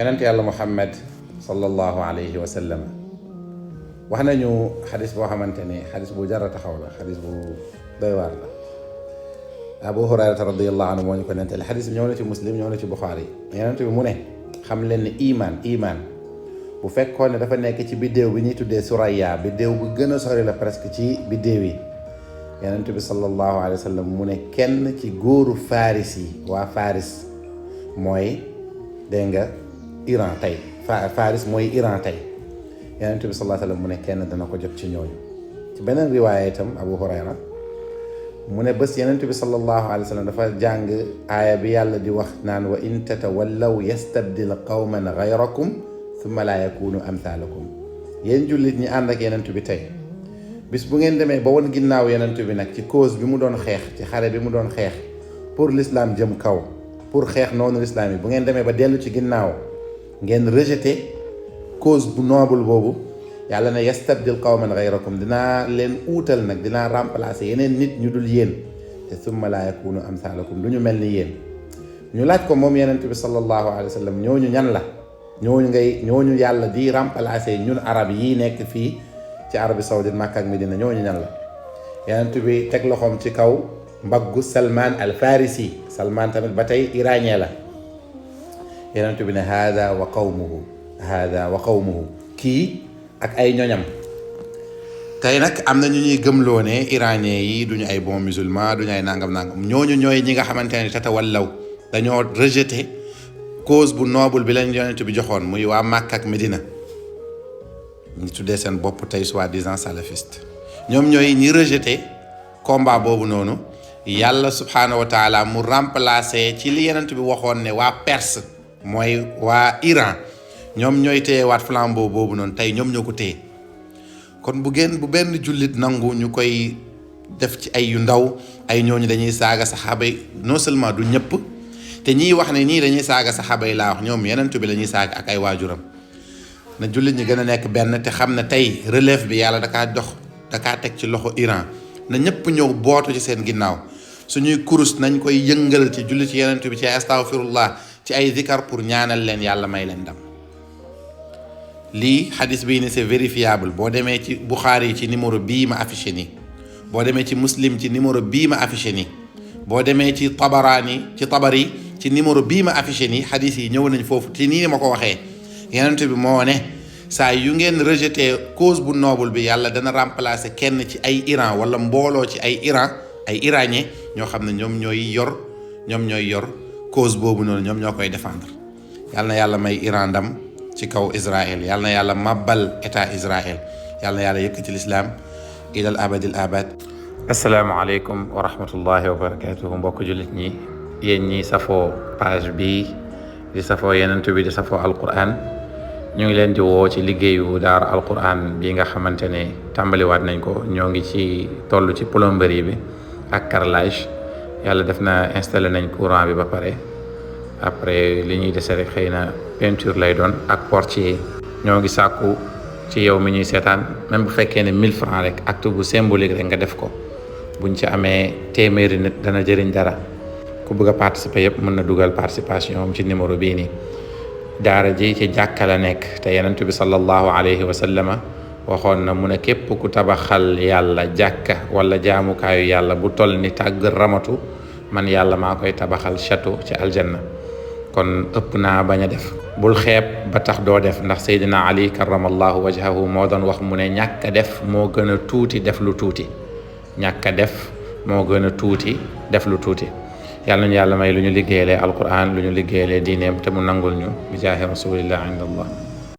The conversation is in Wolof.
yonent yàlla Muhammad sallallahu alayhi wa sallam wax nañu xadis boo xamante ne xadis bu jar a taxaw la, xadis bu doy waar la. Abu Hurayrata radiyallahu anhu moo ñu ko nettali. xadis bi ñëw na ci Muslim, ñëw na ci Buxaari. yonent bi mu ne xam leen ne iman bu fekkoon ne dafa nekk ci biddéew bi ñuy tuddee Suraya, biddéew bu gën a sori la presque ci biddéew yi. yonent bi sallallahu alayhi wa sallam mu ne kenn ci góoru Faris yi, waa Faris mooy dégg nga Iran tey, Faris mooy Iran tey. yonent bi sallallahu alayhi wa sallam mu ne kenn dana ko jot ci ñooñu. ci beneen riwaaya itam Abu Hurayra mu ne bés yonent bi sallallahu alayhi wa sallam dafa jàng aaya bi yàlla di wax naan wa in tatawallaw yastabdil qawman ghayrakum thumma la yakunu amthalakum. yéen jullit ñi ànd ak yonent bi tey bis bu ngeen demee ba woon ginnaaw yonent bi nag ci cause bi mu doon xeex, ci xare bi mu doon xeex pour l'islam jëm kaw, pour xeex noonu l'islam yi, bu ngeen demee ba dellu ci ginnaaw ngeen rejeté cause bu noble boobu, yàlla ne yastabdil qawman ghayrakum, dinaa leen uutal nag, dinaa remplacer yeneen nit ñu dul yéen, te summa laa yakunu amthalakum, du ñu mel ni yéen. ñu laaj ko moom yonent bi sallallahu alayhi wa sallam, ñooñu ñan la? ñooñu yàlla di remplacer ñun arab yi nekk fii ci Arabie Saoudite, Makka ak Medina, ñooñu ñan la? yonent bi teg loxoom ci kaw mbaggu Salman al Farisi. Salman tamit ba tey iranien la. yonent bi ne hada wa qawmuhu, kii ak ay ñoñam. tey nag am na ñu ñuy gëmloo ne iranien yi duñu ay bon musulman, duñu ay nangam ñooñu ñooy ñi nga xamante ne tatawallaw, dañoo rejeté cause bu noble bi leen yonent bi joxoon, muy waa Makka ak Medina. ñu tuddee seen bopp tey soi-disant salafiste. ñoom ñooy ñi rejeté combat boobu noonu. yàlla subhanahu wa taala mu remplacer ci li yonent bi waxoon ne waa Perse, mooy waa Iran, ñoom ñooy téye waat flambeau boobu noonu, tey ñoom ñoo ko téye. kon bu benn jullit nangu ñu koy def ci ay yu ndaw, ay ñooñu dañuy saaga saxaaba yi. non seulement du ñëpp, te ñiy wax ne ñii dañuy saaga saxaaba yi laa wax, ñoom yonent bi la ñuy saaga ak ay waajuram. na jullit ñi gën a nekk benn, te xam ne tey relève bi yàlla dakaa teg ci loxo Iran. na ñëpp ñëw bootu ci seen ginnaaw. suñuy kurus nañ koy yëngal ci julli ci yonent bi, ci astaghfirullah, ci ay zikar pour ñaanal leen yàlla may leen ndam. lii xadis bii ni c'est vérifiable. boo demee ci Bukhari ci numéro bii ma affiché nii, boo demee ci Muslim ci numéro bii ma affiché nii, boo demee ci Tabari ci numéro bii ma affiché nii, xadis yi ñëw nañ foofu ci nii ma ko waxee. yonent bi moo ne saa yu ngeen rejeté cause bu noble bi, yàlla dana remplacer kenn ci ay Iran wala mbooloo ci ay iranien ñoo xam ne ñoom ñooy yor cause boobu noonu, ñoom ñoo koy défendre. yàlla na yàlla may Iran ndam ci kaw Israël, yàlla na yàlla màbbal état Israël, yàlla na yàlla yëkkati lislaam ilal abadil abad. asalaamaaleykum wa rahmatullahi wa barakatuhu. mbokk jullit ñi, yéen ñi safoo page bi di safoo yonent bi di safoo alquran, ñu ngi leen di woo ci liggéeyu daara alquran bi nga xamante ne tàmbaliwaat nañ ko. ñoo ngi ci toll ci plomberie bi ak carrelage. yàlla def na installé nañ courant bi ba pare. après li ñuy dese rek xëy na peinture lay doon ak portier. ñoo ngi sàkku ci yow mi ñuy seetaan, même bu fekkee ne 1000 francs rek, acte bu symbolique rek nga def ko. buñ ci amee téeméeri nit dana jëriñ dara. ku bëgg a participer yëpp mën na dugal participation am ci numéro bii nii. daara ji ci jàkka la nekk, te yonent bi sallallahu alayhi wa sallama waxoon na mu ne képp ku tabaxal yàlla jàkka wala jaamukaayu yàlla bu toll ni tàgg ramatu, man yàlla maa koy tabaxal château ci aljanna. kon ëpp naa bañ a def. bul xeeb ba tax doo def, ndax Seydina Ali karamallahu wajhahu moo doon wax mu ne ñàkk a def moo gën a tuuti def lu tuuti. ñàkk a def moo gën a tuuti def lu tuuti. yàlla nañu yàlla may lu ñu liggéeyalee alquran, lu ñu liggéeyalee diineem, te mu nangul ñu bi jaahi rasulillah inda allah.